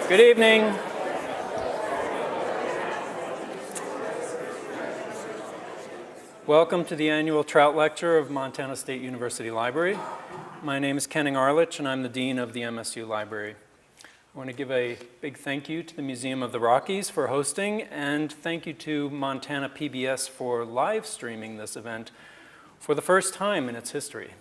Good evening. Welcome to the annual Trout Lecture of Montana State University Library. My name is Kenning Arlich, and I'm the Dean of the MSU Library. I want to give a big thank you to the Museum of the Rockies for hosting, and thank you to Montana PBS for live streaming this event for the first time in its history.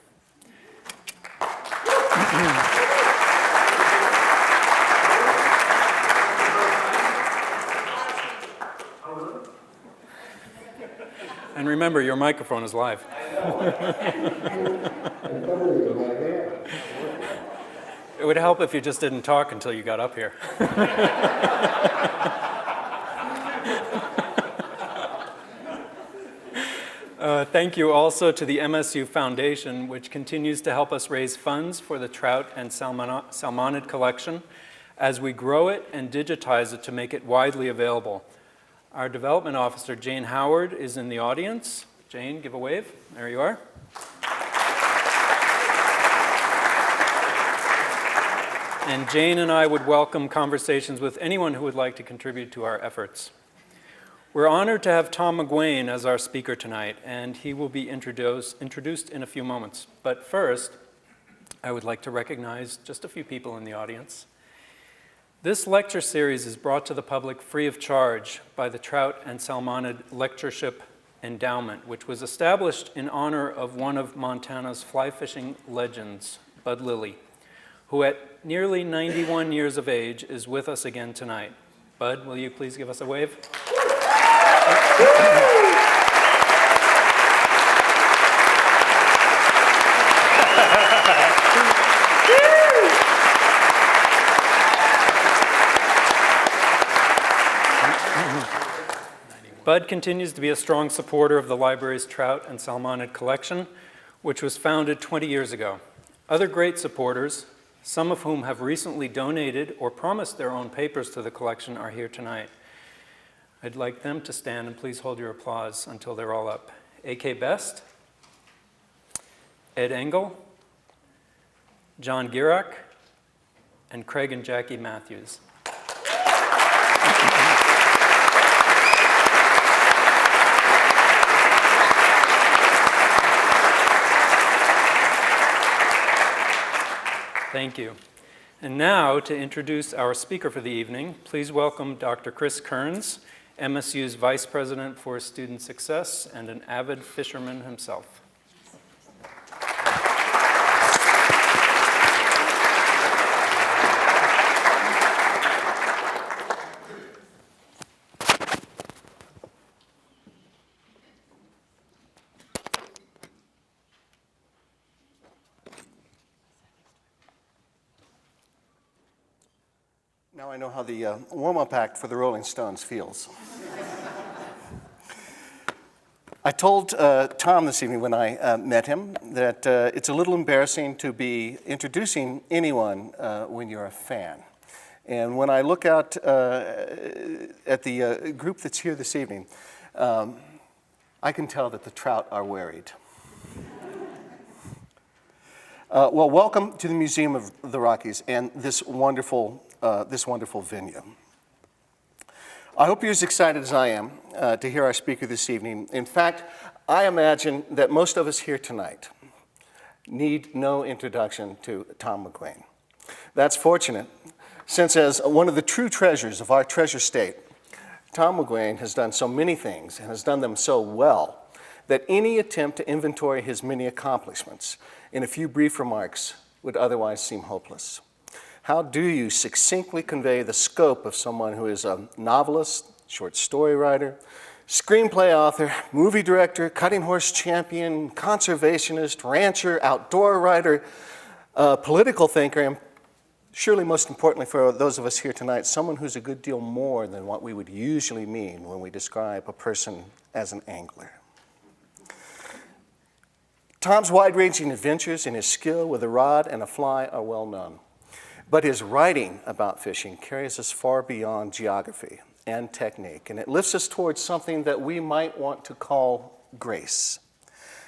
And remember, your microphone is live. It would help if you just didn't talk until you got up here. Thank you also to the MSU Foundation, which continues to help us raise funds for the Trout and salmonid collection as we grow it and digitize it to make it widely available. Our development officer, Jane Howard, is in the audience. Jane, give a wave. There you are. And Jane and I would welcome conversations with anyone who would like to contribute to our efforts. We're honored to have Tom McGuane as our speaker tonight, and he will be introduced in a few moments. But first, I would like to recognize just a few people in the audience. This lecture series is brought to the public free of charge by the Trout and Salmonid Lectureship Endowment, which was established in honor of one of Montana's fly fishing legends, Bud Lilly, who at nearly 91 years of age is with us again tonight. Bud, will you please give us a wave? Bud continues to be a strong supporter of the library's trout and salmonid collection, which was founded 20 years ago. Other great supporters, some of whom have recently donated or promised their own papers to the collection, are here tonight. I'd like them to stand and please hold your applause until they're all up. A.K. Best, Ed Engel, John Gierak, and Craig and Jackie Matthews. Thank you. And now, to introduce our speaker for the evening, please welcome Dr. Chris Kearns, MSU's Vice President for Student Success and an avid fisherman himself. Now I know how the warm-up act for the Rolling Stones feels. I told Tom this evening when I met him that it's a little embarrassing to be introducing anyone when you're a fan. And when I look out at the group that's here this evening, I can tell that the Trout are worried. Well, welcome to the Museum of the Rockies and this wonderful venue. I hope you're as excited as I am to hear our speaker this evening. In fact, I imagine that most of us here tonight need no introduction to Tom McGuane. That's fortunate, since as one of the true treasures of our treasure state, Tom McGuane has done so many things and has done them so well that any attempt to inventory his many accomplishments in a few brief remarks would otherwise seem hopeless. How do you succinctly convey the scope of someone who is a novelist, short story writer, screenplay author, movie director, cutting horse champion, conservationist, rancher, outdoor writer, political thinker, and surely most importantly for those of us here tonight, someone who's a good deal more than what we would usually mean when we describe a person as an angler. Tom's wide-ranging adventures and his skill with a rod and a fly are well known. But his writing about fishing carries us far beyond geography and technique, and it lifts us towards something that we might want to call grace.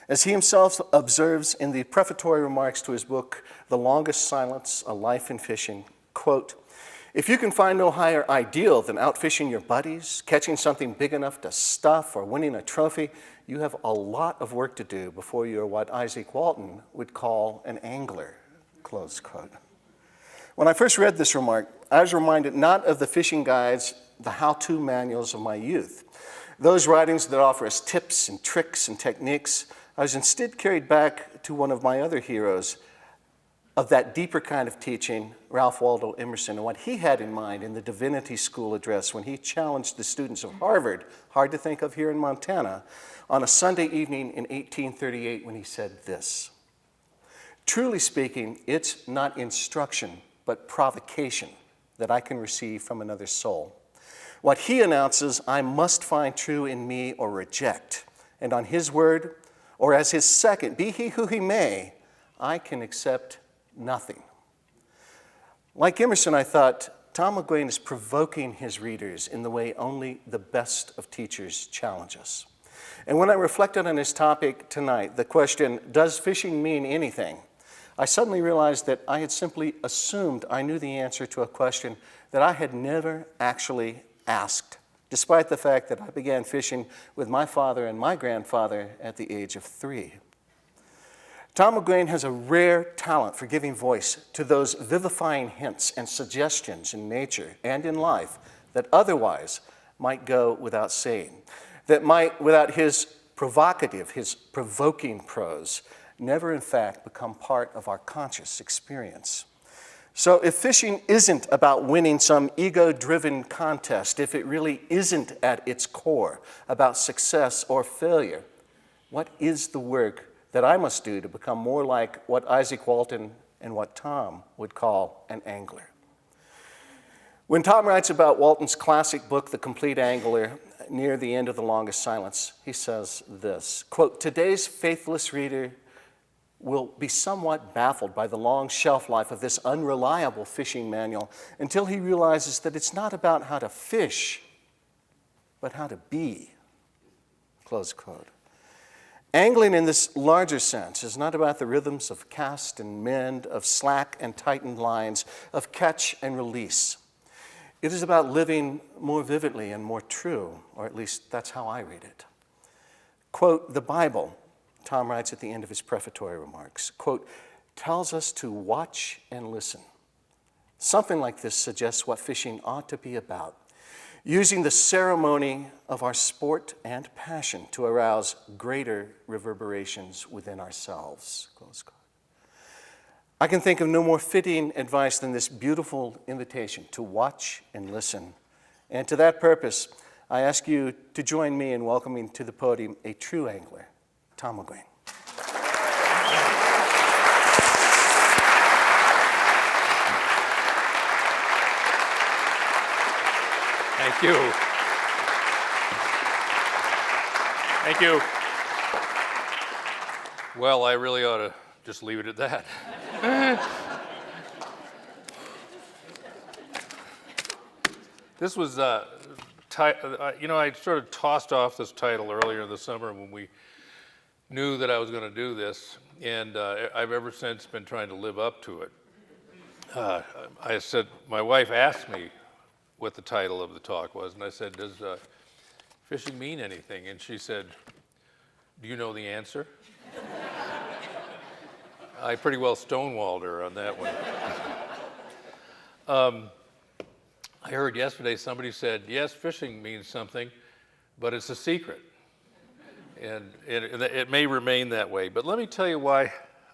As he himself observes in the prefatory remarks to his book, The Longest Silence, A Life in Fishing, quote, If you can find no higher ideal than outfishing your buddies, catching something big enough to stuff, or winning a trophy, you have a lot of work to do before you're what Isaac Walton would call an angler, close quote. When I first read this remark, I was reminded not of the fishing guides, the how-to manuals of my youth, those writings that offer us tips and tricks and techniques. I was instead carried back to one of my other heroes of that deeper kind of teaching, Ralph Waldo Emerson, and what he had in mind in the Divinity School address when he challenged the students of Harvard, hard to think of here in Montana, on a Sunday evening in 1838 when he said this: "Truly speaking, it's not instruction, but provocation that I can receive from another soul. What he announces, I must find true in me or reject, and on his word, or as his second, be he who he may, I can accept nothing." Like Emerson, I thought, Tom McGuane is provoking his readers in the way only the best of teachers challenge us. And when I reflected on this topic tonight, the question, does fishing mean anything? I suddenly realized that I had simply assumed I knew the answer to a question that I had never actually asked, despite the fact that I began fishing with my father and my grandfather at the age of 3. Tom McGuane has a rare talent for giving voice to those vivifying hints and suggestions in nature and in life that otherwise might go without saying, that might, without his provocative, his provoking prose, never in fact become part of our conscious experience. So if fishing isn't about winning some ego-driven contest, if it really isn't at its core about success or failure, what is the work that I must do to become more like what Isaac Walton and what Tom would call an angler? When Tom writes about Walton's classic book, The Complete Angler, near the end of The Longest Silence, he says this, quote, "Today's faithless reader will be somewhat baffled by the long shelf life of this unreliable fishing manual until he realizes that it's not about how to fish, but how to be," close quote. Angling in this larger sense is not about the rhythms of cast and mend, of slack and tightened lines, of catch and release. It is about living more vividly and more true, or at least that's how I read it. Quote, "The Bible," Tom writes at the end of his prefatory remarks, quote, "tells us to watch and listen." Something like this suggests what fishing ought to be about, using the ceremony of our sport and passion to arouse greater reverberations within ourselves, close quote. I can think of no more fitting advice than this beautiful invitation to watch and listen. And to that purpose, I ask you to join me in welcoming to the podium a true angler, Tom McGuane. Thank you. Thank you. Well, I really ought to just leave it at that. This was, I sort of tossed off this title earlier in the summer when we knew that I was going to do this, and I've ever since been trying to live up to it. I said, my wife asked me what the title of the talk was, and I said, "Does fishing mean anything?" And she said, "Do you know the answer?" I pretty well stonewalled her on that one. I heard yesterday somebody said, yes, fishing means something, but it's a secret. And it may remain that way. But let me tell you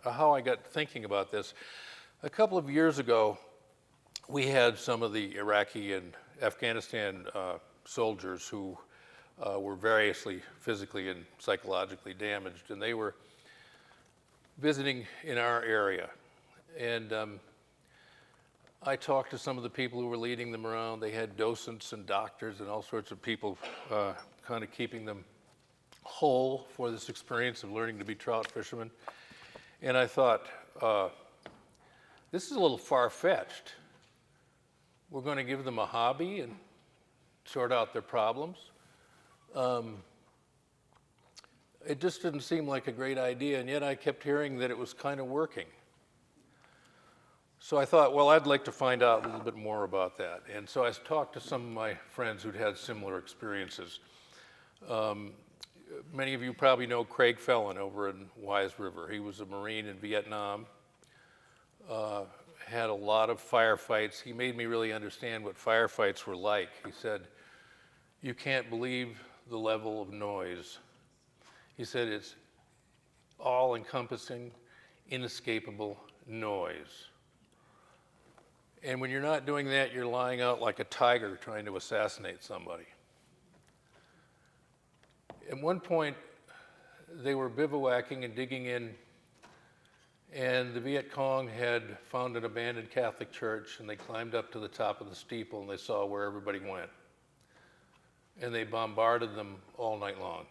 how I got thinking about this. A couple of years ago, we had some of the Iraqi and Afghanistan soldiers who were variously physically and psychologically damaged, and they were visiting in our area. And I talked to some of the people who were leading them around. They had docents and doctors and all sorts of people kind of keeping them whole for this experience of learning to be trout fishermen. And I thought, this is a little far-fetched. We're going to give them a hobby and sort out their problems. It just didn't seem like a great idea, and yet I kept hearing that it was kind of working. So I thought, well, I'd like to find out a little bit more about that. And so I talked to some of my friends who'd had similar experiences. Many of you probably know Craig Fellon over in Wise River. He was a Marine in Vietnam, had a lot of firefights. He made me really understand what firefights were like. He said, you can't believe the level of noise. He said it's all-encompassing, inescapable noise. And when you're not doing that, you're lying out like a tiger trying to assassinate somebody. At one point, they were bivouacking and digging in, and the Viet Cong had found an abandoned Catholic church, and they climbed up to the top of the steeple, and they saw where everybody went. And they bombarded them all night long.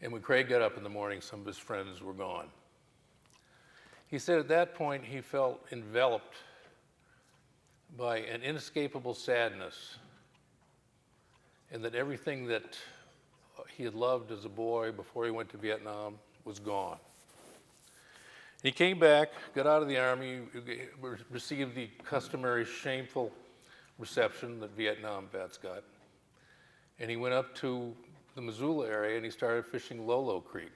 And when Craig got up in the morning, some of his friends were gone. He said at that point he felt enveloped by an inescapable sadness, and that everything that he had loved as a boy before he went to Vietnam was gone. He came back, got out of the Army, received the customary shameful reception that Vietnam vets got, and he went up to the Missoula area and he started fishing Lolo Creek.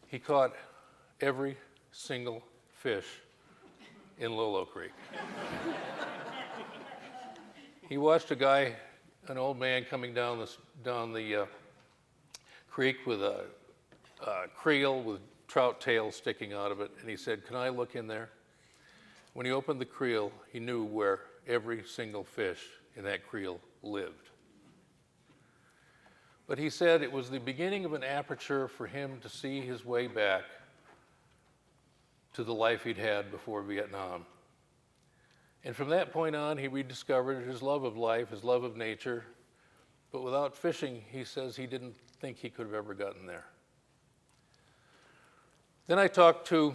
He caught every single fish in Lolo Creek. He watched a guy, an old man, coming down the creek with a creel with trout tails sticking out of it, and he said, "Can I look in there?" When he opened the creel, he knew where every single fish in that creel lived. But he said it was the beginning of an aperture for him to see his way back to the life he'd had before Vietnam. And from that point on, he rediscovered his love of life, his love of nature. But without fishing, he says he didn't think he could have ever gotten there. Then I talked to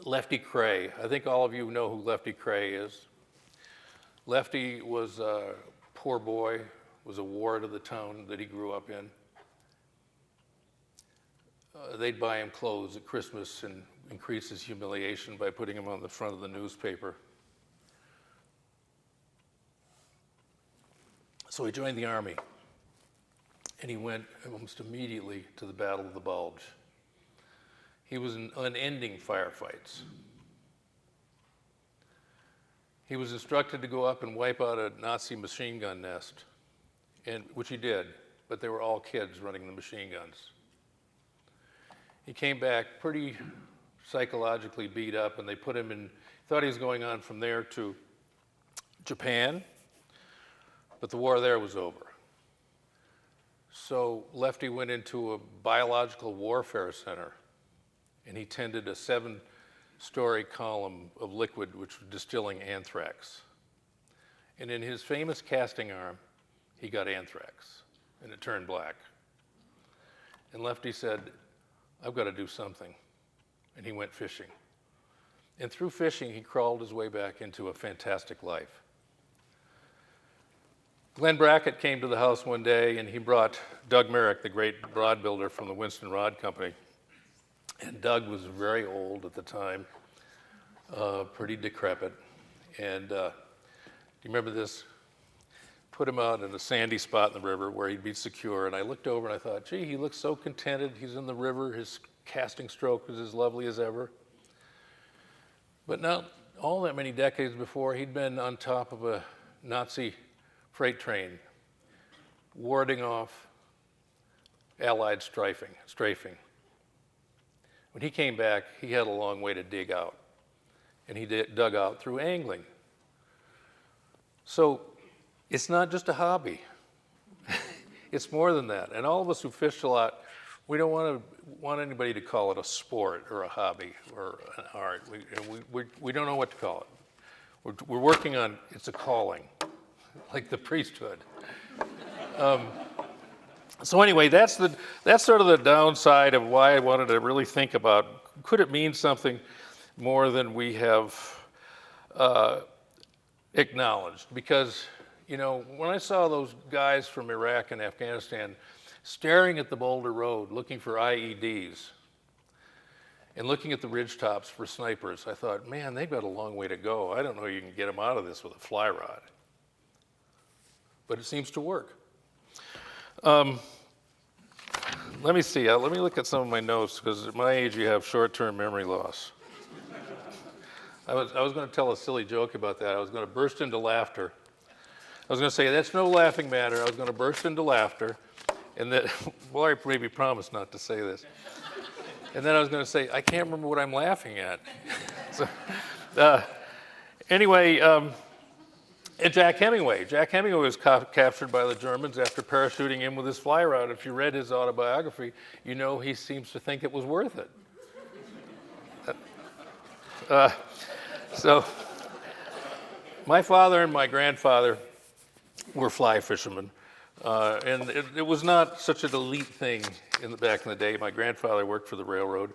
Lefty Cray. I think all of you know who Lefty Cray is. Lefty was a poor boy, was a ward of the town that he grew up in. They'd buy him clothes at Christmas and increase his humiliation by putting him on the front of the newspaper. So he joined the Army, and he went almost immediately to the Battle of the Bulge. He was in unending firefights. He was instructed to go up and wipe out a Nazi machine gun nest, which he did, but they were all kids running the machine guns. He came back pretty psychologically beat up, and they put him in, thought he was going on from there to Japan, but the war there was over. So Lefty went into a biological warfare center, and he tended a 7-story column of liquid which was distilling anthrax. And in his famous casting arm, he got anthrax, and it turned black. And Lefty said, "I've got to do something." And he went fishing. And through fishing, he crawled his way back into a fantastic life. Glenn Brackett came to the house one day, and he brought Doug Merrick, the great rod builder from the Winston Rod Company. And Doug was very old at the time, pretty decrepit. And do you remember this? Put him out in a sandy spot in the river where he'd be secure. And I looked over and I thought, gee, he looks so contented. He's in the river. His casting stroke was as lovely as ever. But not all that many decades before, he'd been on top of a Nazi freight train, warding off Allied strafing. When he came back, he had a long way to dig out, and he dug out through angling. So it's not just a hobby. It's more than that. And all of us who fish a lot, we don't want anybody to call it a sport or a hobby or an art. We don't know what to call it. We're working on, it's a calling, like the priesthood. So anyway, that's sort of the downside of why I wanted to really think about, could it mean something more than we have acknowledged? Because, you know, when I saw those guys from Iraq and Afghanistan staring at the Boulder Road looking for IEDs, and looking at the ridge tops for snipers, I thought, man, they've got a long way to go. I don't know you can get them out of this with a fly rod. But it seems to work. Let me see. Let me look at some of my notes, because at my age, you have short-term memory loss. I was going to tell a silly joke about that. I was going to burst into laughter. I was going to say, that's no laughing matter. I was going to burst into laughter. And then, well, I maybe promised not to say this. And then I was going to say, I can't remember what I'm laughing at. So, anyway, and Jack Hemingway. Jack Hemingway was captured by the Germans after parachuting in with his fly rod. If you read his autobiography, you know he seems to think it was worth it. So my father and my grandfather were fly fishermen. And it was not such an elite thing back in the day. My grandfather worked for the railroad.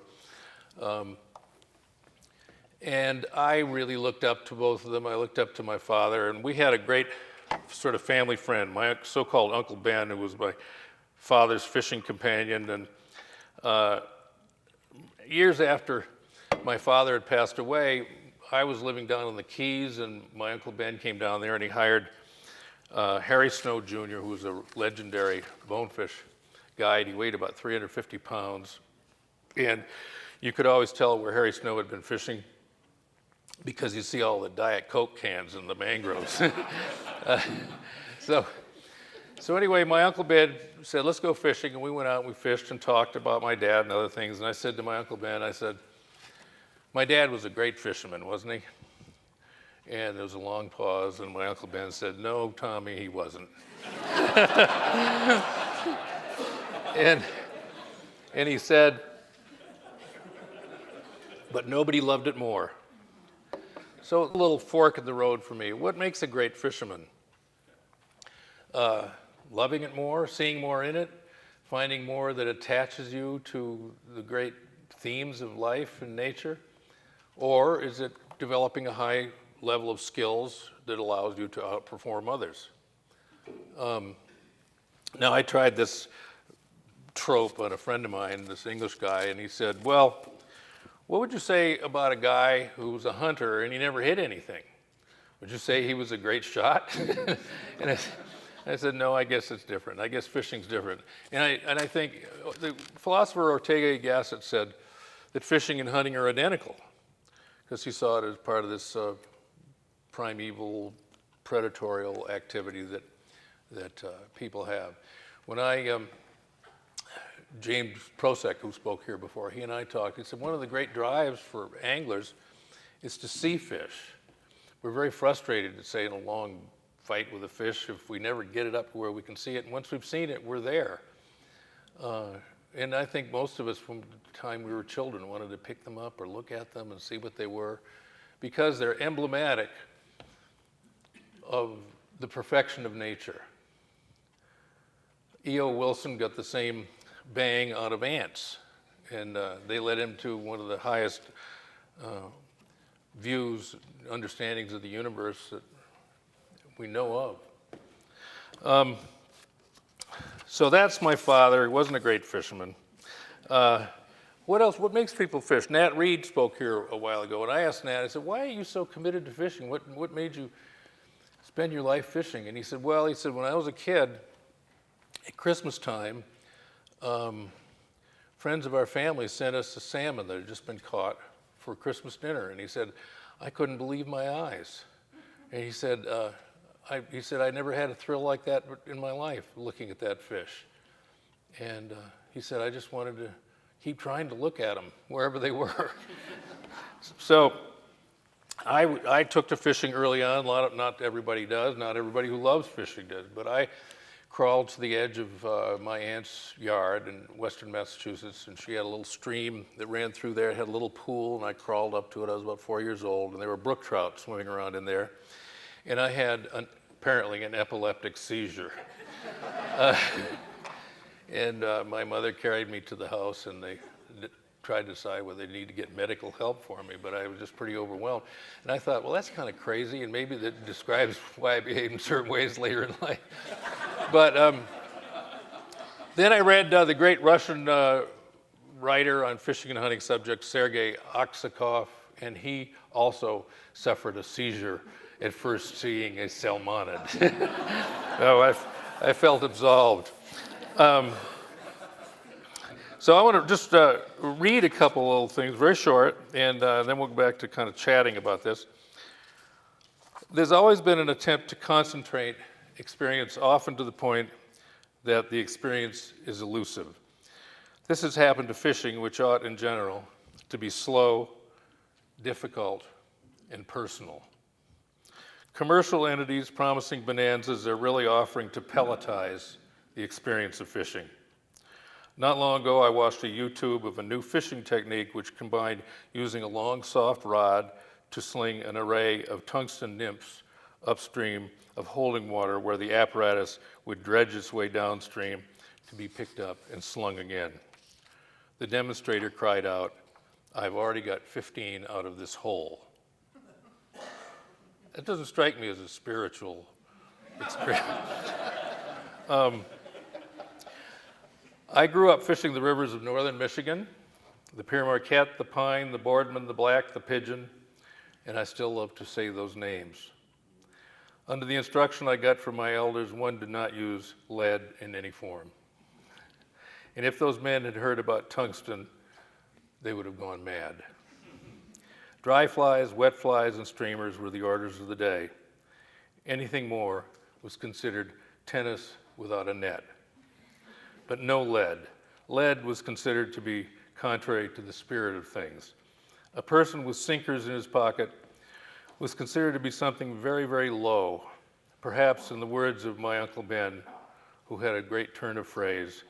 And I really looked up to both of them. I looked up to my father, and we had a great sort of family friend, my so-called Uncle Ben, who was my father's fishing companion. And years after my father had passed away, I was living down in the Keys, and my Uncle Ben came down there, and he hired Harry Snow Jr., who was a legendary bonefish guide. He weighed about 350 pounds. And you could always tell where Harry Snow had been fishing because you see all the Diet Coke cans in the mangroves. So anyway, my Uncle Ben said, let's go fishing. And we went out and we fished and talked about my dad and other things. And I said to my Uncle Ben, I said, my dad was a great fisherman, wasn't he? And there was a long pause, and my Uncle Ben said, no, Tommy, he wasn't. and he said, but nobody loved it more. So a little fork in the road for me. What makes a great fisherman? Loving it more, seeing more in it, finding more that attaches you to the great themes of life and nature? Or is it developing a high level of skills that allows you to outperform others? Now, I tried this trope on a friend of mine, this English guy, and he said, well, what would you say about a guy who was a hunter and he never hit anything? Would you say he was a great shot? And I said, no, I guess it's different. I guess fishing's different. And I think the philosopher Ortega y Gasset said that fishing and hunting are identical, because he saw it as part of this primeval, predatorial activity that people have. When James Prosek, who spoke here before, he and I talked, he said one of the great drives for anglers is to see fish. We're very frustrated to say in a long fight with a fish if we never get it up to where we can see it. And once we've seen it, we're there. And I think most of us from the time we were children wanted to pick them up or look at them and see what they were, because they're emblematic of the perfection of nature. E.O. Wilson got the same bang out of ants, and they led him to one of the highest views, understandings of the universe that we know of. So that's my father. He wasn't a great fisherman. What else? What makes people fish? Nat Reed spoke here a while ago, and I asked Nat, I said, why are you so committed to fishing? What made you spend your life fishing? And he said, well, when I was a kid, at Christmas time, friends of our family sent us a salmon that had just been caught for Christmas dinner. And he said, I couldn't believe my eyes. And he said, I never had a thrill like that in my life, looking at that fish. And he said, I just wanted to keep trying to look at them wherever they were. So I took to fishing early on. Not everybody does. Not everybody who loves fishing does. But I crawled to the edge of my aunt's yard in western Massachusetts, and she had a little stream that ran through there. It had a little pool, and I crawled up to it. I was about 4 years old, and there were brook trout swimming around in there. And I had apparently an epileptic seizure. And my mother carried me to the house, and they tried to decide whether they need to get medical help for me, but I was just pretty overwhelmed. And I thought, well, that's kind of crazy, and maybe that describes why I behaved in certain ways later in life. But then I read the great Russian writer on fishing and hunting subjects, Sergei Aksakov, and he also suffered a seizure at first seeing a salmonid. Oh, I felt absolved. So I want to just read a couple little things, very short, and then we'll go back to kind of chatting about this. There's always been an attempt to concentrate experience, often to the point that the experience is elusive. This has happened to fishing, which ought, in general, to be slow, difficult, and personal. Commercial entities promising bonanzas are really offering to pelletize the experience of fishing. Not long ago, I watched a YouTube of a new fishing technique which combined using a long, soft rod to sling an array of tungsten nymphs upstream of holding water where the apparatus would dredge its way downstream to be picked up and slung again. The demonstrator cried out, "I've already got 15 out of this hole." That doesn't strike me as a spiritual experience. I grew up fishing the rivers of northern Michigan, the Pere Marquette, the Pine, the Boardman, the Black, the Pigeon, and I still love to say those names. Under the instruction I got from my elders, one did not use lead in any form. And if those men had heard about tungsten, they would have gone mad. Dry flies, wet flies, and streamers were the orders of the day. Anything more was considered tennis without a net. But no lead. Lead was considered to be contrary to the spirit of things. A person with sinkers in his pocket was considered to be something very, very low. Perhaps, in the words of my Uncle Ben, who had a great turn of phrase,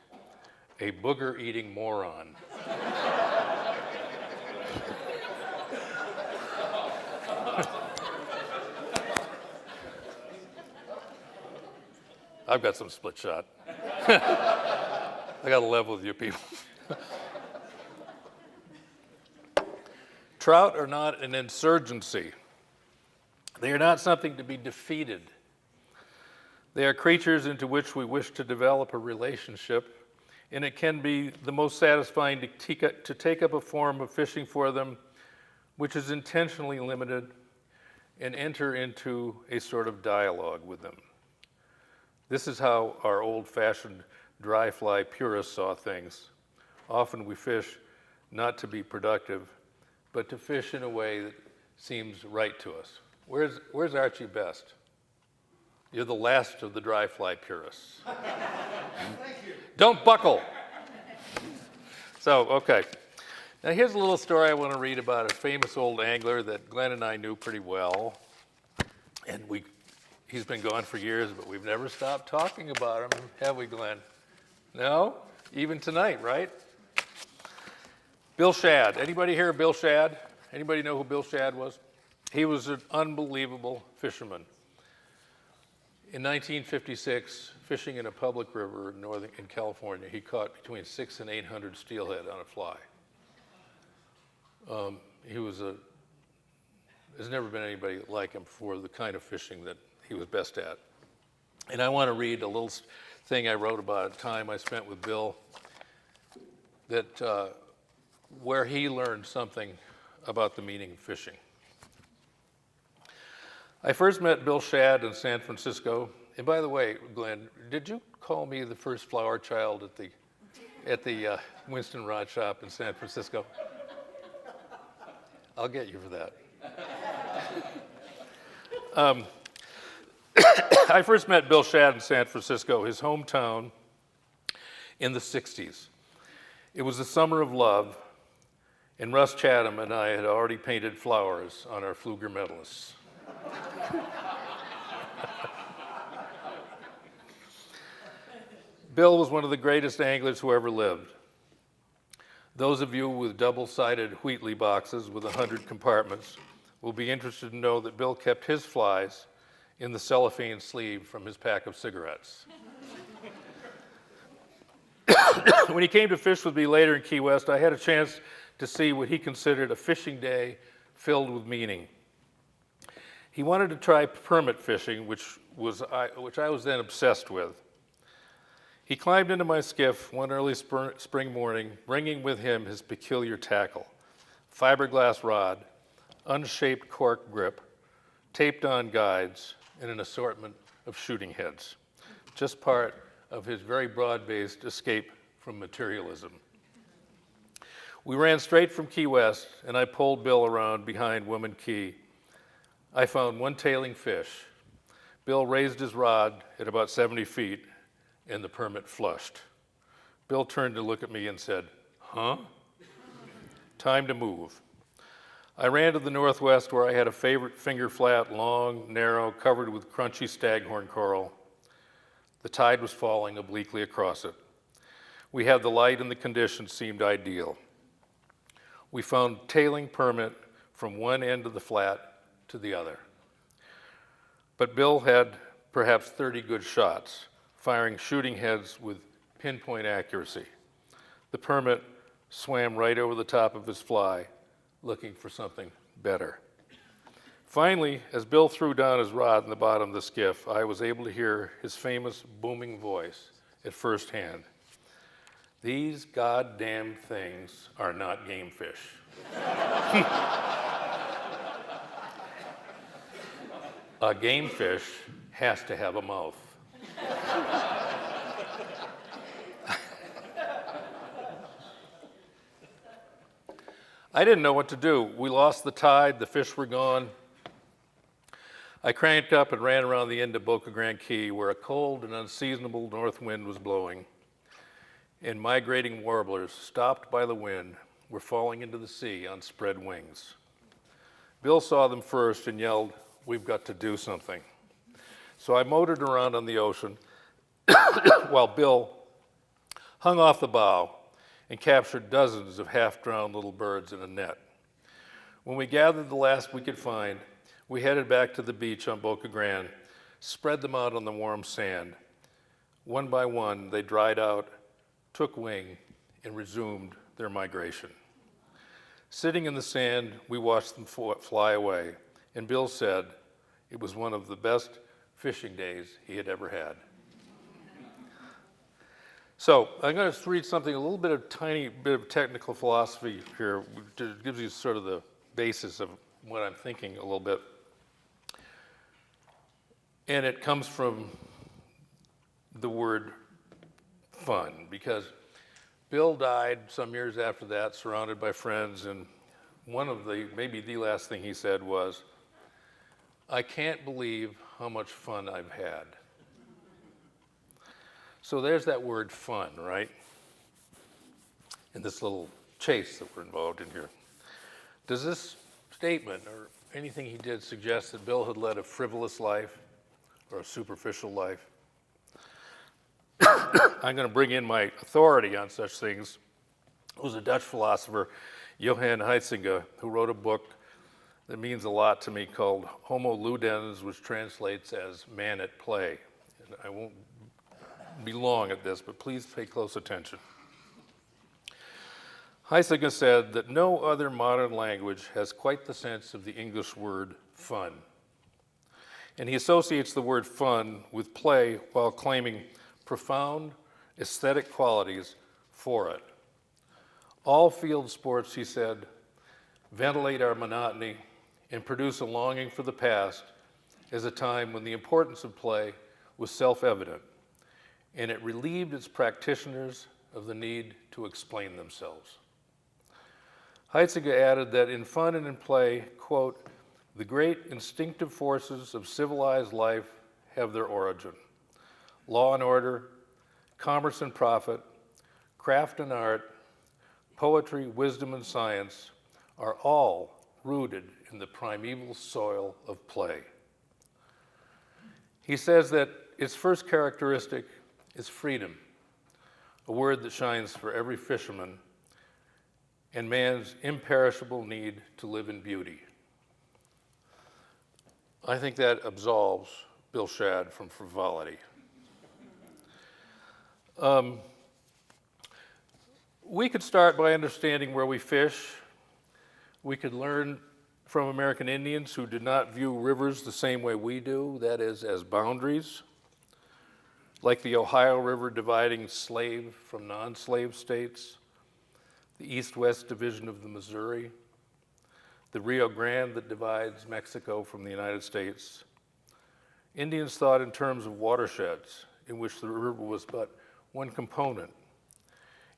a booger-eating moron. I've got some split shot. I got to level with you people. Trout are not an insurgency. They are not something to be defeated. They are creatures into which we wish to develop a relationship, and it can be the most satisfying to take up a form of fishing for them which is intentionally limited and enter into a sort of dialogue with them. This is how our old-fashioned dry fly purists saw things. Often we fish not to be productive, but to fish in a way that seems right to us. Where's Archie Best? You're the last of the dry fly purists. Thank you. Don't buckle. So, okay. Now here's a little story I want to read about a famous old angler that Glenn and I knew pretty well. And he's been gone for years, but we've never stopped talking about him, have we, Glenn? No? Even tonight, right? Bill Shad. Anybody hear of Bill Shad? Anybody know who Bill Shad was? He was an unbelievable fisherman. In 1956, fishing in a public river in California, he caught between 600 and 800 steelhead on a fly. There's never been anybody like him for the kind of fishing that he was best at. And I want to read a little thing I wrote about a time I spent with Bill that where he learned something about the meaning of fishing. I first met Bill Shad in San Francisco. And by the way, Glenn, did you call me the first flower child at the Winston Rod Shop in San Francisco? I'll get you for that. I first met Bill Shad in San Francisco, his hometown, in the 60s. It was the summer of love, and Russ Chatham and I had already painted flowers on our Pfluger medalists. Bill was one of the greatest anglers who ever lived. Those of you with double-sided Wheatley boxes with 100 compartments will be interested to know that Bill kept his flies in the cellophane sleeve from his pack of cigarettes. When he came to fish with me later in Key West, I had a chance to see what he considered a fishing day filled with meaning. He wanted to try permit fishing, which I was then obsessed with. He climbed into my skiff one early spring morning, bringing with him his peculiar tackle, fiberglass rod, unshaped cork grip, taped-on guides, and an assortment of shooting heads, just part of his very broad-based escape from materialism. We ran straight from Key West, and I pulled Bill around behind Woman Key. I found one tailing fish. Bill raised his rod at about 70 feet, and the permit flushed. Bill turned to look at me and said, "Huh?" Time to move. I ran to the northwest where I had a favorite finger flat, long, narrow, covered with crunchy staghorn coral. The tide was falling obliquely across it. We had the light and the conditions seemed ideal. We found tailing permit from one end of the flat to the other. But Bill had perhaps 30 good shots, firing shooting heads with pinpoint accuracy. The permit swam right over the top of his fly, looking for something better. Finally, as Bill threw down his rod in the bottom of the skiff, I was able to hear his famous booming voice at first hand. "These goddamn things are not game fish." A game fish has to have a mouth. I didn't know what to do. We lost the tide, the fish were gone. I cranked up and ran around the end of Boca Grande Key where a cold and unseasonable north wind was blowing, and migrating warblers, stopped by the wind, were falling into the sea on spread wings. Bill saw them first and yelled, "We've got to do something." So I motored around on the ocean while Bill hung off the bow and captured dozens of half-drowned little birds in a net. When we gathered the last we could find, we headed back to the beach on Boca Grande, spread them out on the warm sand. One by one, they dried out, took wing, and resumed their migration. Sitting in the sand, we watched them fly away, and Bill said it was one of the best fishing days he had ever had. So I'm going to read something, a little bit of tiny bit of technical philosophy here. It gives you sort of the basis of what I'm thinking a little bit. And it comes from the word fun, because Bill died some years after that, surrounded by friends, and one of the, maybe the last thing he said was, "I can't believe how much fun I've had." So there's that word fun, right? In this little chase that we're involved in here. Does this statement or anything he did suggest that Bill had led a frivolous life or a superficial life? I'm going to bring in my authority on such things. It was a Dutch philosopher, Johann Huizinga, who wrote a book that means a lot to me called Homo Ludens, which translates as man at play. And I won't be long at this, but please pay close attention. Huizinga said that no other modern language has quite the sense of the English word fun. And he associates the word fun with play while claiming profound aesthetic qualities for it. All field sports, he said, ventilate our monotony and produce a longing for the past as a time when the importance of play was self-evident, and it relieved its practitioners of the need to explain themselves. Huizinga added that in fun and in play, quote, "the great instinctive forces of civilized life have their origin. Law and order, commerce and profit, craft and art, poetry, wisdom, and science are all rooted in the primeval soil of play." He says that its first characteristic is freedom, a word that shines for every fisherman, and man's imperishable need to live in beauty. I think that absolves Bill Shad from frivolity. We could start by understanding where we fish. We could learn from American Indians who did not view rivers the same way we do, that is, as boundaries. like the Ohio River dividing slave from non-slave states, the east-west division of the Missouri, the Rio Grande that divides Mexico from the United States. Indians thought in terms of watersheds, in which the river was but one component,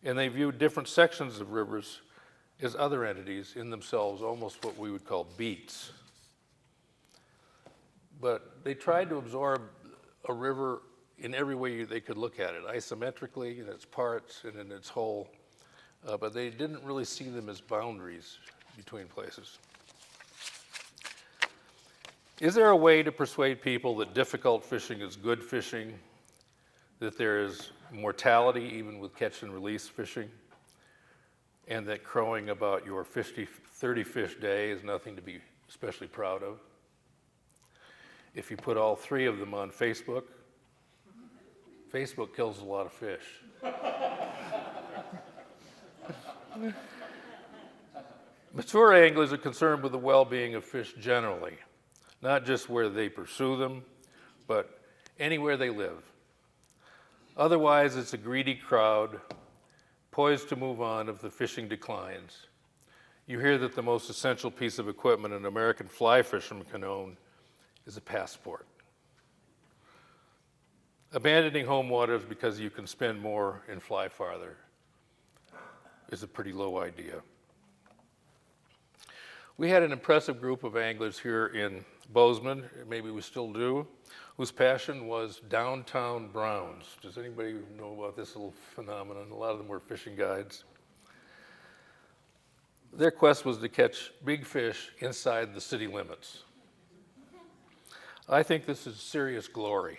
and they viewed different sections of rivers as other entities in themselves, almost what we would call beats. But they tried to absorb a river in every way they could look at it, isometrically in its parts and in its whole, but they didn't really see them as boundaries between places. Is there a way to persuade people that difficult fishing is good fishing, that there is mortality even with catch and release fishing, and that crowing about your 30 fish day is nothing to be especially proud of? If you put all three of them on Facebook, Facebook kills a lot of fish. Mature anglers are concerned with the well-being of fish generally, not just where they pursue them, but anywhere they live. Otherwise, it's a greedy crowd poised to move on if the fishing declines. You hear that the most essential piece of equipment an American fly fisherman can own is a passport. Abandoning home waters because you can spend more and fly farther is a pretty low idea. We had an impressive group of anglers here in Bozeman, maybe we still do, whose passion was downtown browns. Does anybody know about this little phenomenon? A lot of them were fishing guides. Their quest was to catch big fish inside the city limits. I think this is serious glory.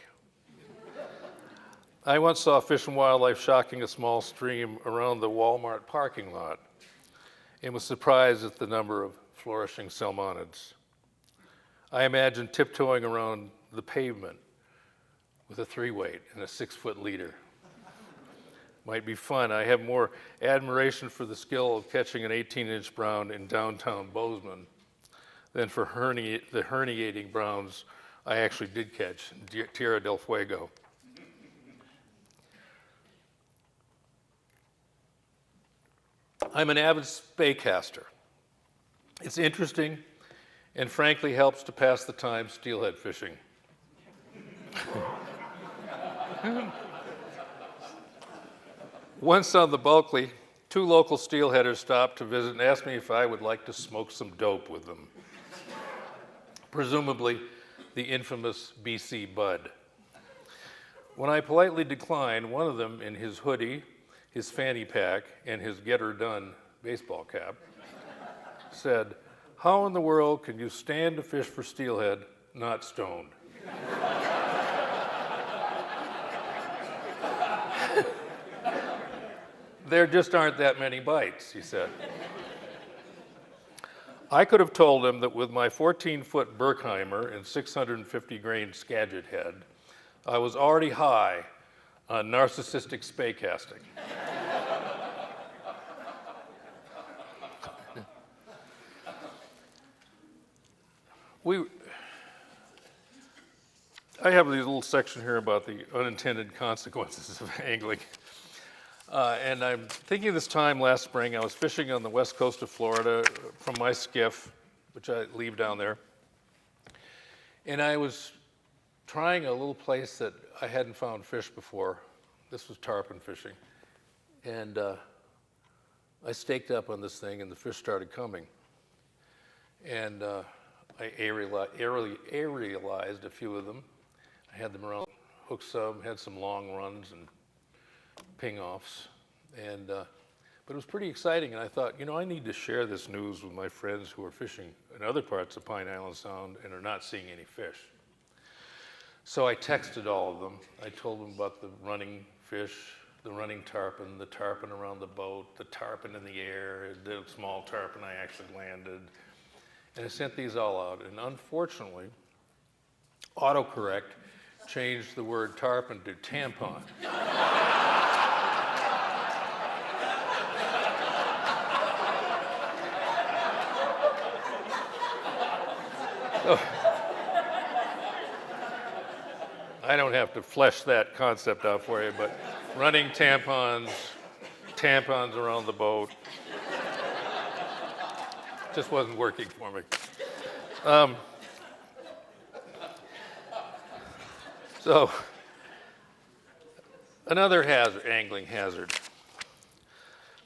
I once saw Fish and Wildlife shocking a small stream around the Walmart parking lot and was surprised at the number of flourishing salmonids. I imagine tiptoeing around the pavement with a 3-weight and a 6-foot leader. Might be fun. I have more admiration for the skill of catching an 18-inch brown in downtown Bozeman than for the herniating browns I actually did catch in Tierra del Fuego. I'm an avid spey caster. It's interesting and frankly helps to pass the time steelhead fishing. Once on the Bulkley, 2 local steelheaders stopped to visit and asked me if I would like to smoke some dope with them. Presumably the infamous BC Bud. When I politely declined, one of them in his hoodie, his fanny pack, and his get her done baseball cap said, "How in the world can you stand to fish for steelhead, not stoned?" There just aren't that many bites, he said. I could have told him that with my 14-foot Berkheimer and 650-grain Skagit head, I was already high on narcissistic spey casting. I have a little section here about the unintended consequences of angling. And I'm thinking this time last spring, I was fishing on the west coast of Florida from my skiff, which I leave down there. And I was trying a little place that I hadn't found fish before. This was tarpon fishing. And I staked up on this thing and the fish started coming. And I aerialized a few of them. I had them around, hooked some, had some long runs and ping-offs. And, but it was pretty exciting, and I thought, you know, I need to share this news with my friends who are fishing in other parts of Pine Island Sound and are not seeing any fish. So I texted all of them. I told them about the running fish, the running tarpon, the tarpon around the boat, the tarpon in the air, the small tarpon I actually landed. And I sent these all out, and unfortunately, autocorrect changed the word tarpon to tampon. So, I don't have to flesh that concept out for you, but running tampons around the boat, just wasn't working for me. So, another angling hazard.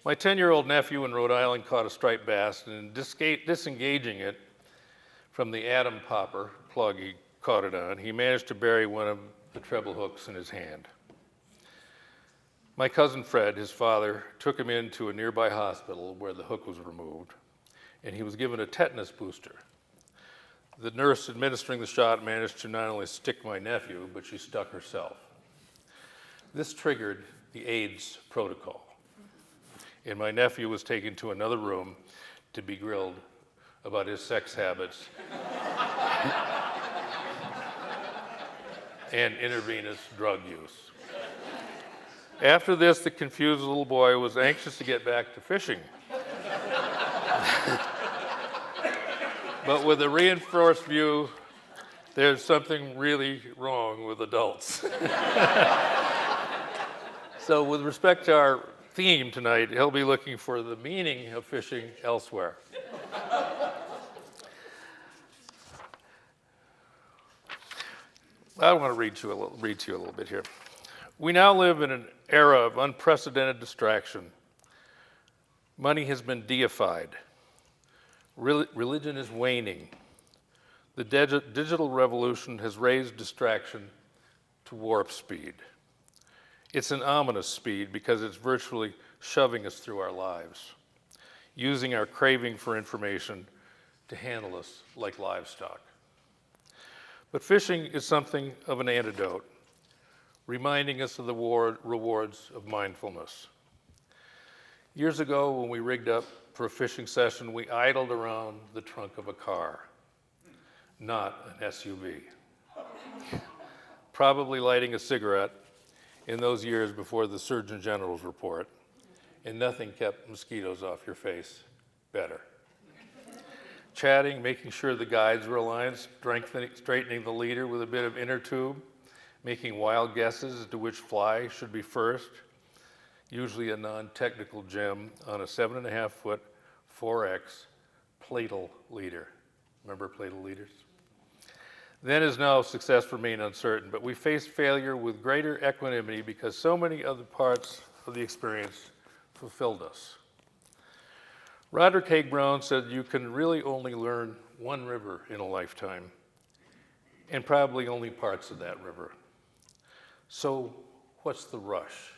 My 10-year-old nephew in Rhode Island caught a striped bass, and in disengaging it from the atom popper plug he caught it on, he managed to bury one of the treble hooks in his hand. My cousin Fred, his father, took him into a nearby hospital where the hook was removed, and he was given a tetanus booster. The nurse administering the shot managed to not only stick my nephew, but she stuck herself. This triggered the AIDS protocol, and my nephew was taken to another room to be grilled about his sex habits and intravenous drug use. After this, the confused little boy was anxious to get back to fishing. But with a reinforced view, there's something really wrong with adults. So with respect to our theme tonight, he'll be looking for the meaning of fishing elsewhere. I want to read to you a little bit here. We now live in an era of unprecedented distraction. Money has been deified. Religion is waning. The digital revolution has raised distraction to warp speed. It's an ominous speed because it's virtually shoving us through our lives, using our craving for information to handle us like livestock. But fishing is something of an antidote, reminding us of the rewards of mindfulness. Years ago, when we rigged up for a fishing session, we idled around the trunk of a car, not an SUV. Probably lighting a cigarette in those years before the Surgeon General's report, and nothing kept mosquitoes off your face better. Chatting, making sure the guides were aligned, straightening the leader with a bit of inner tube, making wild guesses as to which fly should be first, usually a non-technical gem on a 7.5-foot 4X platel leader. Remember platel leaders? Then as now, success remained uncertain, but we faced failure with greater equanimity because so many other parts of the experience fulfilled us. Roderick Haig Brown said you can really only learn one river in a lifetime, and probably only parts of that river. So what's the rush?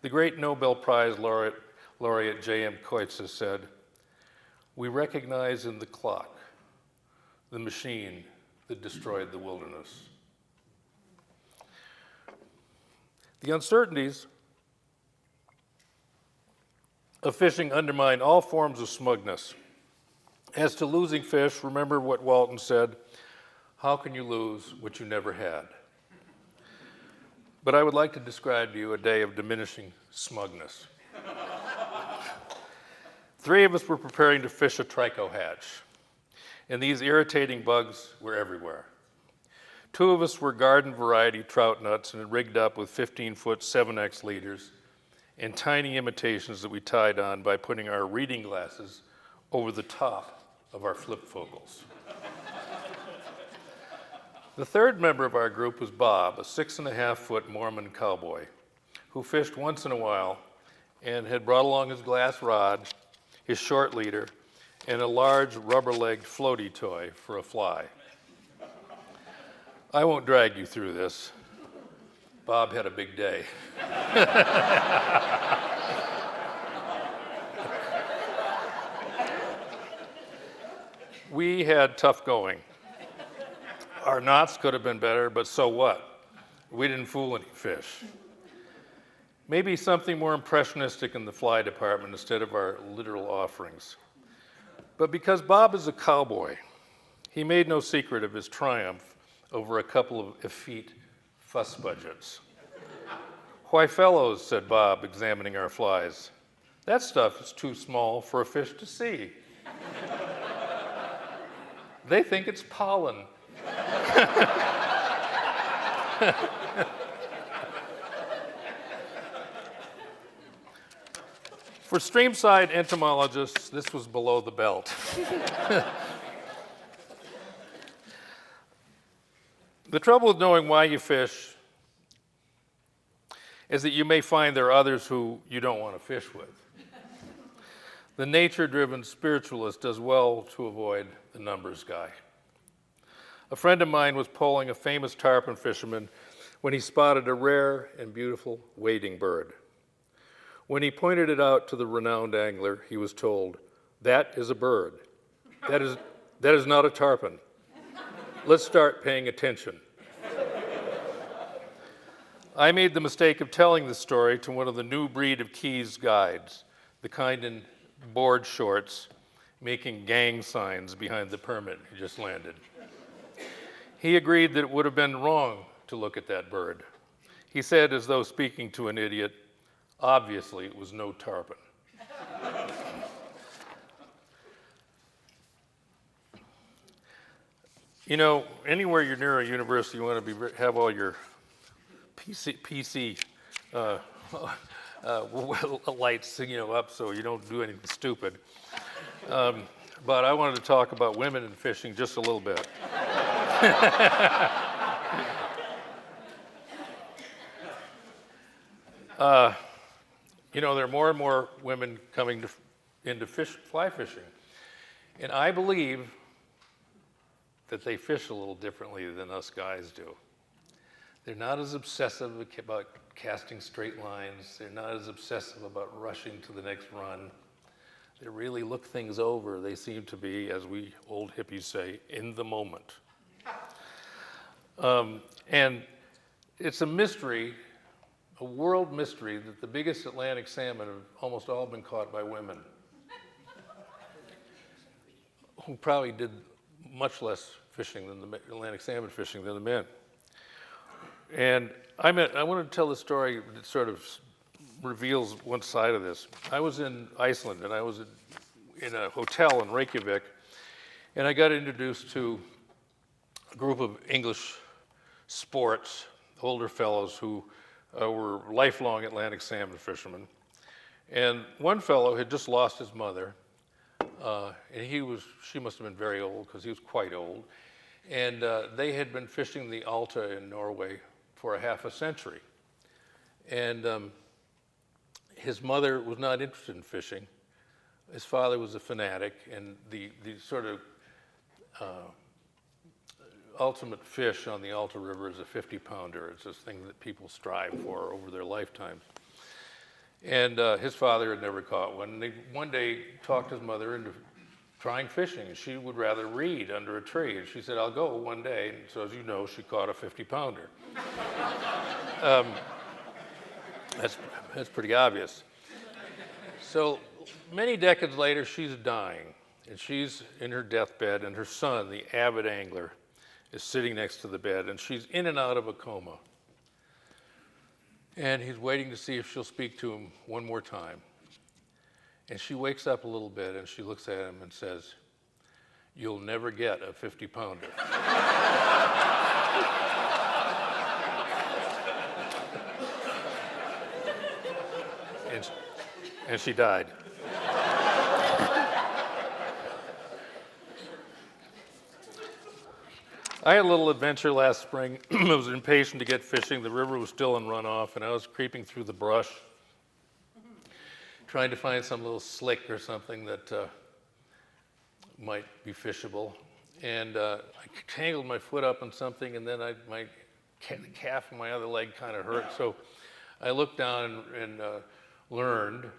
The great Nobel Prize laureate J.M. Coates said, "We recognize in the clock the machine that destroyed the wilderness." The uncertainties of fishing undermine all forms of smugness. As to losing fish, remember what Walton said, "How can you lose what you never had?" But I would like to describe to you a day of diminishing smugness. 3 of us were preparing to fish a trico hatch, and these irritating bugs were everywhere. 2 of us were garden variety trout nuts and rigged up with 15-foot 7X leaders and tiny imitations that we tied on by putting our reading glasses over the top of our flip focals. The 3rd member of our group was Bob, a 6.5-foot Mormon cowboy, who fished once in a while and had brought along his glass rod, his short leader, and a large rubber-legged floaty toy for a fly. I won't drag you through this. Bob had a big day. We had tough going. Our knots could have been better, but so what? We didn't fool any fish. Maybe something more impressionistic in the fly department instead of our literal offerings. But because Bob is a cowboy, he made no secret of his triumph over a couple of effete fuss budgets. "Why, fellows," said Bob, examining our flies, "that stuff is too small for a fish to see. They think it's pollen." For streamside entomologists, this was below the belt. The trouble with knowing why you fish is that you may find there are others who you don't want to fish with. The nature-driven spiritualist does well to avoid the numbers guy. A friend of mine was polling a famous tarpon fisherman when he spotted a rare and beautiful wading bird. When he pointed it out to the renowned angler, he was told, "That is a bird. That is not a tarpon. Let's start paying attention." I made the mistake of telling this story to one of the new breed of Keys guides, the kind in board shorts, making gang signs behind the permit he just landed. He agreed that it would have been wrong to look at that bird. He said, as though speaking to an idiot, obviously it was no tarpon. You know, anywhere you're near a university, you want to have all your PC lights, up so you don't do anything stupid. But I wanted to talk about women in fishing just a little bit. There are more and more women coming into fly fishing. And I believe that they fish a little differently than us guys do. They're not as obsessive about casting straight lines. They're not as obsessive about rushing to the next run. They really look things over. They seem to be, as we old hippies say, in the moment. And it's a mystery, a world mystery, that the biggest Atlantic salmon have almost all been caught by women, who probably did much less fishing than the Atlantic salmon fishing than the men. And I wanted to tell the story that sort of reveals one side of this. I was in Iceland, and I was in a hotel in Reykjavik, and I got introduced to a group of English sports, older fellows who were lifelong Atlantic salmon fishermen. And one fellow had just lost his mother, and she must have been very old, because he was quite old. And they had been fishing the Alta in Norway for a half a century. And his mother was not interested in fishing. His father was a fanatic, and the sort of ultimate fish on the Alta River is a 50-pounder. It's this thing that people strive for over their lifetimes. And his father had never caught one. And they one day talked his mother into trying fishing, and she would rather read under a tree. And she said, "I'll go one day." And so, as you know, she caught a 50-pounder. That's pretty obvious. So many decades later, she's dying, and she's in her deathbed, and her son, the avid angler, is sitting next to the bed, and she's in and out of a coma. And he's waiting to see if she'll speak to him one more time. And she wakes up a little bit, and she looks at him and says, "You'll never get a 50-pounder." And she died. I had a little adventure last spring. I was impatient to get fishing. The river was still in runoff, and I was creeping through the brush, trying to find some little slick or something that might be fishable. And I tangled my foot up on something, and then my calf of my other leg kind of hurt. So I looked down and learned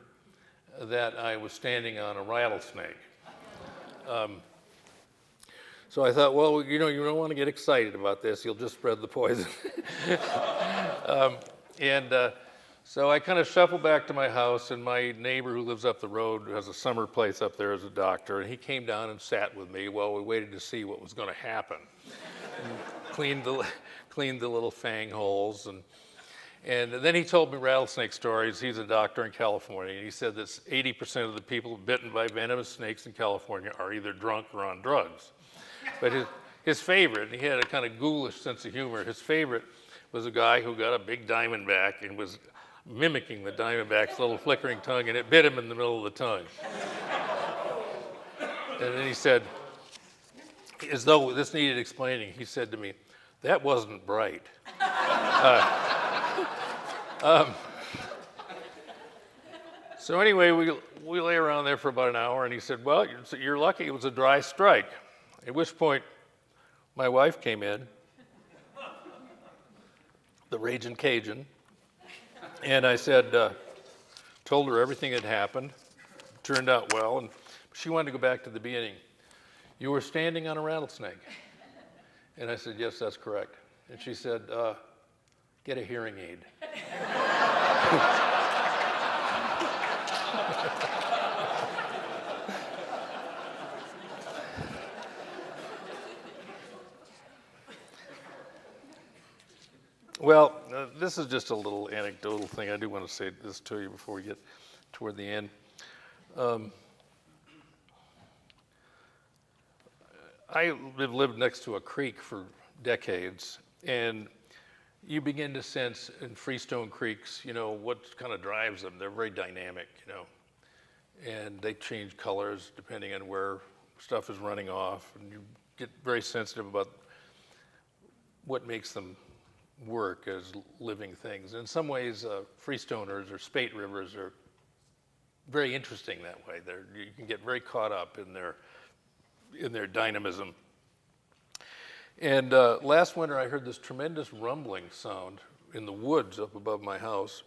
that I was standing on a rattlesnake. So I thought, well, you don't want to get excited about this. You'll just spread the poison. So I kind of shuffled back to my house, and my neighbor who lives up the road has a summer place up there as a doctor, and he came down and sat with me while we waited to see what was going to happen. And cleaned the little fang holes, and then he told me rattlesnake stories. He's a doctor in California, and he said that 80% of the people bitten by venomous snakes in California are either drunk or on drugs. But his favorite, he had a kind of ghoulish sense of humor, his favorite was a guy who got a big diamondback and was mimicking the diamondback's little flickering tongue, and it bit him in the middle of the tongue. And then he said, as though this needed explaining, he said to me, "That wasn't bright." So anyway, we lay around there for about an hour, and he said, "Well, you're lucky it was a dry strike." At which point, my wife came in, the raging Cajun, and I said, told her everything had happened, turned out well, and she wanted to go back to the beginning. "You were standing on a rattlesnake." And I said, "Yes, that's correct." And she said, "Get a hearing aid." Well, this is just a little anecdotal thing. I do want to say this to you before we get toward the end. I have lived next to a creek for decades, and you begin to sense in freestone creeks, what kind of drives them. They're very dynamic, and they change colors depending on where stuff is running off, and you get very sensitive about what makes them work as living things. In some ways, freestoners or spate rivers are very interesting that way. You can get very caught up in their dynamism. And last winter, I heard this tremendous rumbling sound in the woods up above my house.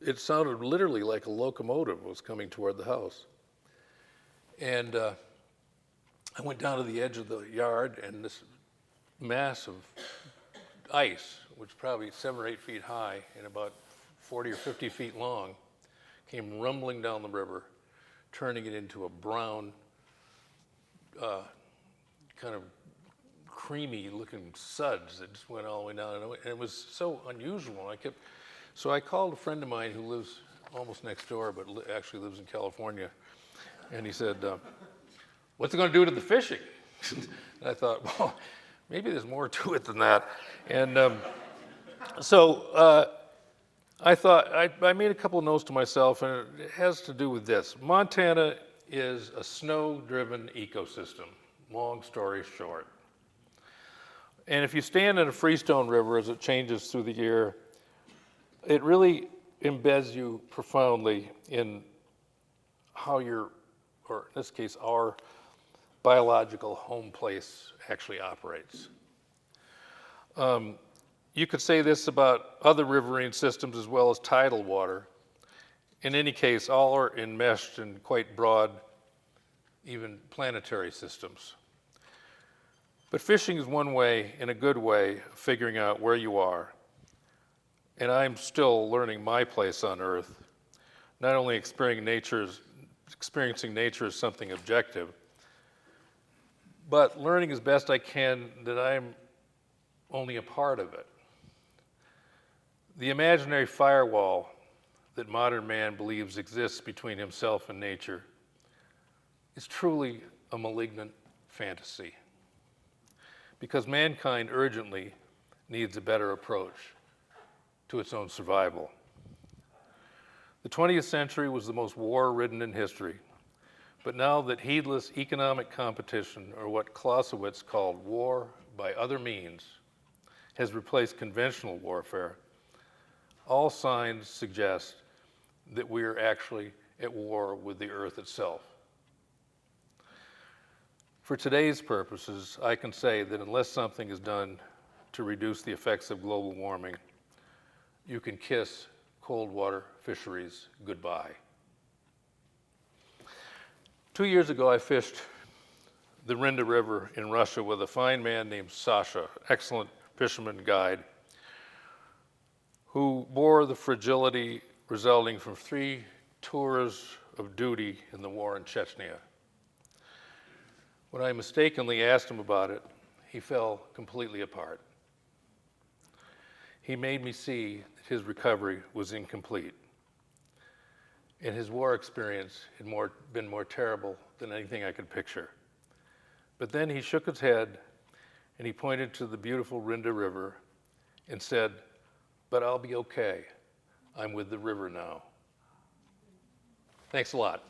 It sounded literally like a locomotive was coming toward the house. And I went down to the edge of the yard, and this mass of ice, which is probably 7 or 8 feet high and about 40 or 50 feet long, came rumbling down the river, turning it into a brown, kind of creamy looking suds that just went all the way down. And it was so unusual. So I called a friend of mine who lives almost next door, but actually lives in California. And he said, "What's it going to do to the fishing?" And I thought, well, maybe there's more to it than that. And so I thought, I made a couple of notes to myself, and it has to do with this. Montana is a snow-driven ecosystem, long story short. And if you stand in a freestone river as it changes through the year, it really embeds you profoundly in how or in this case, our biological home place actually operates. You could say this about other riverine systems as well as tidal water. In any case, all are enmeshed in quite broad, even planetary systems. But fishing is one way, in a good way, of figuring out where you are. And I'm still learning my place on Earth, not only experiencing nature as something objective, but learning as best I can that I'm only a part of it. The imaginary firewall that modern man believes exists between himself and nature is truly a malignant fantasy, because mankind urgently needs a better approach to its own survival. The 20th century was the most war-ridden in history, but now that heedless economic competition, or what Clausewitz called war by other means, has replaced conventional warfare, all signs suggest that we are actually at war with the earth itself. For today's purposes, I can say that unless something is done to reduce the effects of global warming, you can kiss cold water fisheries goodbye. 2 years ago, I fished the Rinda River in Russia with a fine man named Sasha, excellent fisherman guide, who bore the fragility resulting from 3 tours of duty in the war in Chechnya. When I mistakenly asked him about it, he fell completely apart. He made me see that his recovery was incomplete, and his war experience had been more terrible than anything I could picture. But then he shook his head, and he pointed to the beautiful Rinda River, and said, "But I'll be okay. I'm with the river now." Thanks a lot.